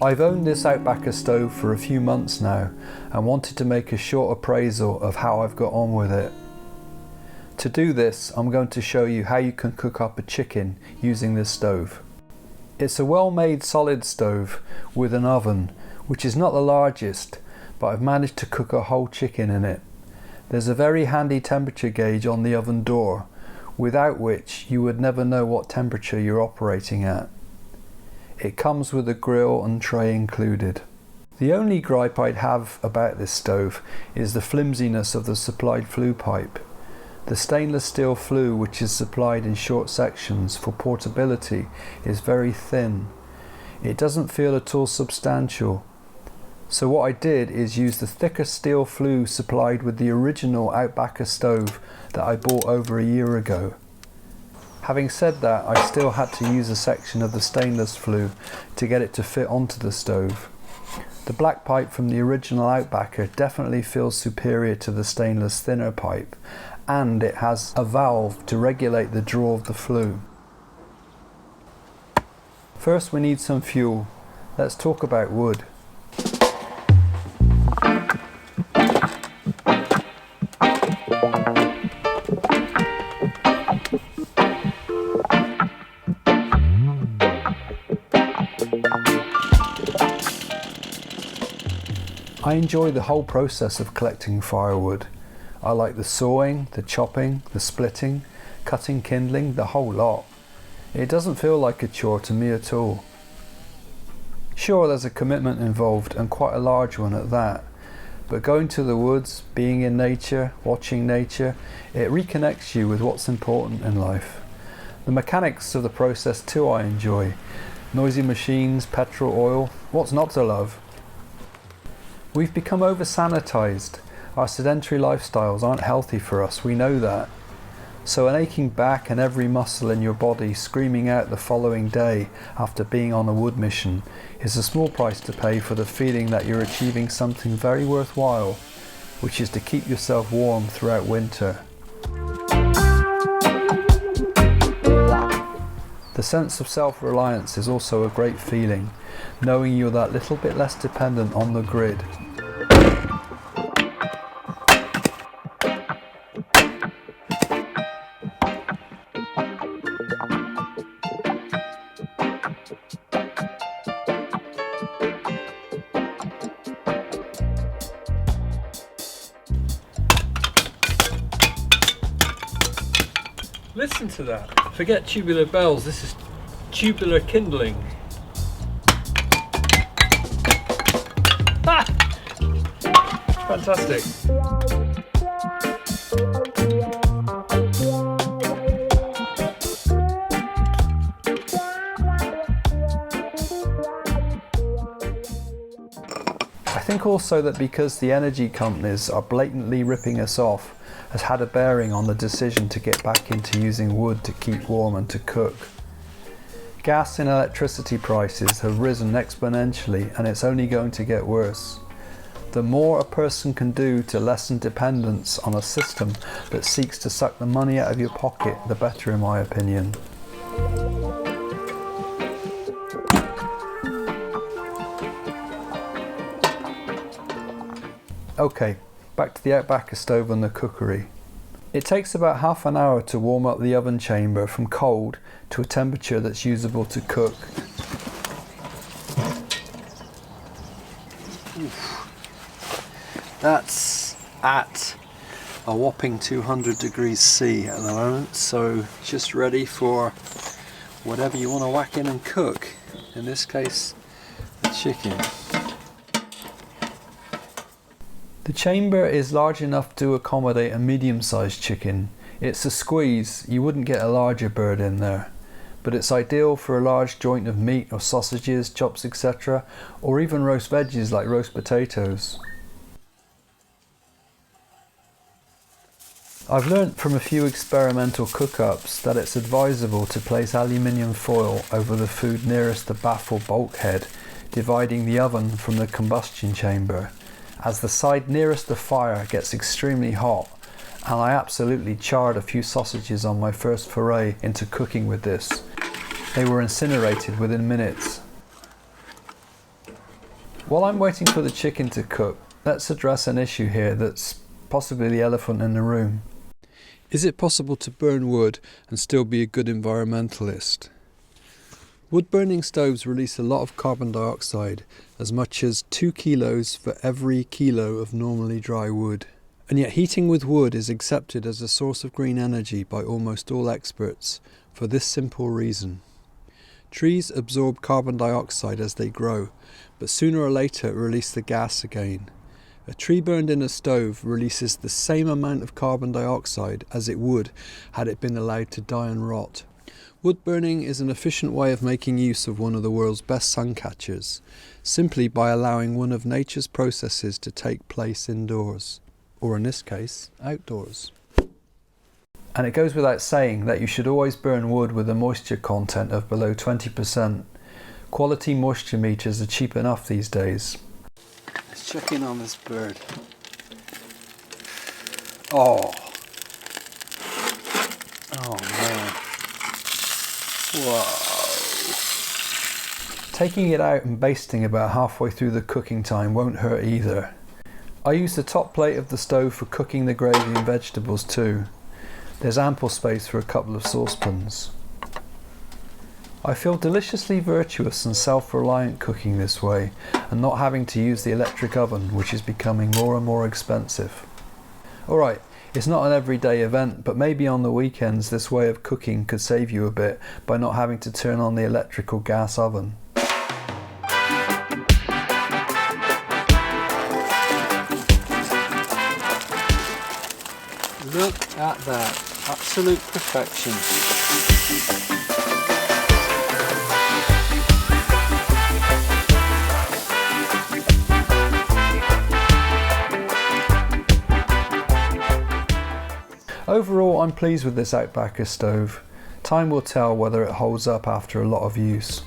I've owned this Outbacker stove for a few months now and wanted to make a short appraisal of how I've got on with it. To do this, I'm going to show you how you can cook up a chicken using this stove. It's a well-made solid stove with an oven, which is not the largest, but I've managed to cook a whole chicken in it. There's a very handy temperature gauge on the oven door, without which you would never know what temperature you're operating at. It comes with a grill and tray included. The only gripe I'd have about this stove is the flimsiness of the supplied flue pipe. The stainless steel flue, which is supplied in short sections for portability, is very thin. It doesn't feel at all substantial. So what I did is use the thicker steel flue supplied with the original Outbacker stove that I bought over a year ago. Having said that, I still had to use a section of the stainless flue to get it to fit onto the stove. The black pipe from the original Outbacker definitely feels superior to the stainless thinner pipe, and it has a valve to regulate the draw of the flue. First we need some fuel. Let's talk about wood. I enjoy the whole process of collecting firewood. I like the sawing, the chopping, the splitting, cutting kindling, the whole lot. It doesn't feel like a chore to me at all. Sure, there's a commitment involved, and quite a large one at that, but going to the woods, being in nature, watching nature, it reconnects you with what's important in life. The mechanics of the process too I enjoy. Noisy machines, petrol, oil, what's not to love? We've become over-sanitized. Our sedentary lifestyles aren't healthy for us, we know that. So an aching back and every muscle in your body screaming out the following day after being on a wood mission is a small price to pay for the feeling that you're achieving something very worthwhile, which is to keep yourself warm throughout winter. The sense of self-reliance is also a great feeling, knowing you're that little bit less dependent on the grid. Listen to that. Forget tubular bells, this is tubular kindling. Ah! Fantastic. I think also that because the energy companies are blatantly ripping us off has had a bearing on the decision to get back into using wood to keep warm and to cook. Gas and electricity prices have risen exponentially, and it's only going to get worse. The more a person can do to lessen dependence on a system that seeks to suck the money out of your pocket, the better in my opinion. Okay, back to the Outbacker stove and the cookery. It takes about half an hour to warm up the oven chamber from cold to a temperature that's usable to cook. That's at a whopping 200 degrees C at the moment, so just ready for whatever you want to whack in and cook. In this case, the chicken. The chamber is large enough to accommodate a medium-sized chicken. It's a squeeze, you wouldn't get a larger bird in there, but it's ideal for a large joint of meat or sausages, chops, etc., or even roast veggies like roast potatoes. I've learnt from a few experimental cook-ups that it's advisable to place aluminium foil over the food nearest the baffle bulkhead, dividing the oven from the combustion chamber, as the side nearest the fire gets extremely hot and I absolutely charred a few sausages on my first foray into cooking with this. They were incinerated within minutes. While I'm waiting for the chicken to cook, let's address an issue here that's possibly the elephant in the room. Is it possible to burn wood and still be a good environmentalist? Wood burning stoves release a lot of carbon dioxide, as much as 2 kilos for every kilo of normally dry wood. And yet heating with wood is accepted as a source of green energy by almost all experts, for this simple reason. Trees absorb carbon dioxide as they grow, but sooner or later release the gas again. A tree burned in a stove releases the same amount of carbon dioxide as it would had it been allowed to die and rot. Wood burning is an efficient way of making use of one of the world's best sun catchers, simply by allowing one of nature's processes to take place indoors, or in this case, outdoors. And it goes without saying that you should always burn wood with a moisture content of below 20%. Quality moisture meters are cheap enough these days. Let's check in on this bird. Oh man. Whoa. Taking it out and basting about halfway through the cooking time won't hurt either. I use the top plate of the stove for cooking the gravy and vegetables too. There's ample space for a couple of saucepans. I feel deliciously virtuous and self-reliant cooking this way, and not having to use the electric oven, which is becoming more and more expensive. Alright, it's not an everyday event, but maybe on the weekends this way of cooking could save you a bit by not having to turn on the electric or gas oven. Look at that, absolute perfection. Overall, I'm pleased with this Outbacker stove. Time will tell whether it holds up after a lot of use.